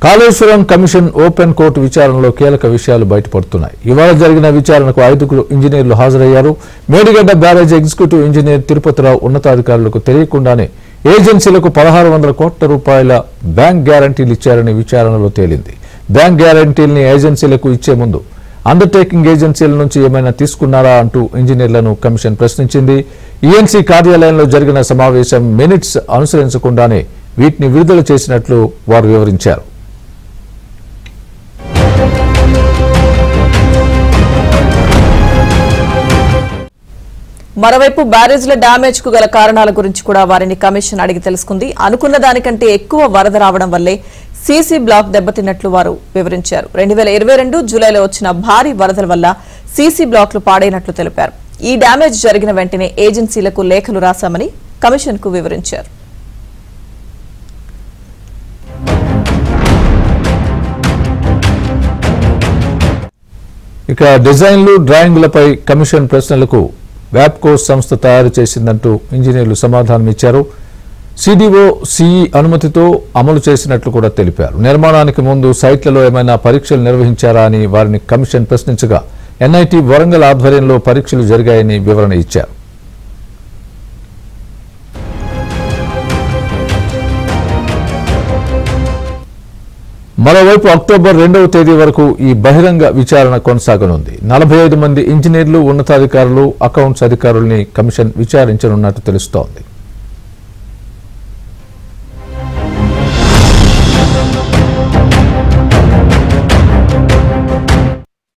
Kaleshwaram commission open court విచారణలో కీలక విషయాలు బయటపడుతున్నాయి. ఇవాళ జరిగిన విచారణకు 5 ఇంజనీర్లు హాజరయ్యారు. Medigadda barrage executive engineer Tirupati Rao ఉన్నతాధికారులకు తెలియకుండానే ఏజెన్సీలకు 1600 కోట్ల రూపాయల బ్యాంక్ గ్యారంటీలు ఇచ్చారని విచారణలో తేలింది. బ్యాంక్ గ్యారంటీల్ని ఏజెన్సీలకు ఇచ్చే ముందు అండర్టేకింగ్ ఏజెన్సీల నుంచి ఏమైనా తీసుకున్నారా అంటూ ఇంజనీర్లను కమిషన్ ప్రశ్నించింది. ఈఎన్సీ కార్యాలయంలో జరిగిన సమావేశం మినిట్స్ అనుసరించకుండానే వీటిని విడుదల చేసినట్లు వారు వివరించారు. మరోవైపు బ్యారేజ్ల డ్యామేజ్ కు గల కారణాల గురించి కూడా వారిని కమిషన్ అడిగి తెలుసుకుంది. అనుకున్న దానికంటే ఎక్కువ వరద రావడం వల్లే సీసీ బ్లాక్ దెబ్బతిన్నట్లు వారు వివరించారు. 2022 జూలైలో వచ్చిన భారీ వరదల వల్ల సీసీ బ్లాక్లు పాడైనట్లు తెలిపారు. ఈ డ్యామేజ్ జరిగిన వెంటనే ఏజెన్సీలకు లేఖలు రాశామని కమిషన్ కు వివరించారు. ఇక డిజైన్లు డ్రాయింగ్లపై కమిషన్ ప్రశ్నలకు వ్యాప్కో సంస్థ తయారు చేసిందంటూ ఇంజనీర్లు సమాధానం ఇచ్చారు. సిడిఓ సిఈ అనుమతితో అమలు చేసినట్లు కూడా తెలిపారు. నిర్మాణానికి ముందు సైట్లలో ఏమైనా పరీక్షలు నిర్వహించారా అని వారిని కమిషన్ ప్రశ్నించగా ఎన్ఐటి వరంగల్ ఆధ్వర్యంలో పరీక్షలు జరిగాయని వివరణ ఇచ్చారు. మరోవైపు అక్టోబర్ 2వ తేదీ వరకు ఈ బహిరంగ విచారణ కొనసాగనుంది. 45 మంది ఇంజనీర్లు, ఉన్నతాధికారులు, అకౌంట్స్ అధికారుల్ని కమిషన్ విచారించనున్నట్టు తెలుస్తోంది.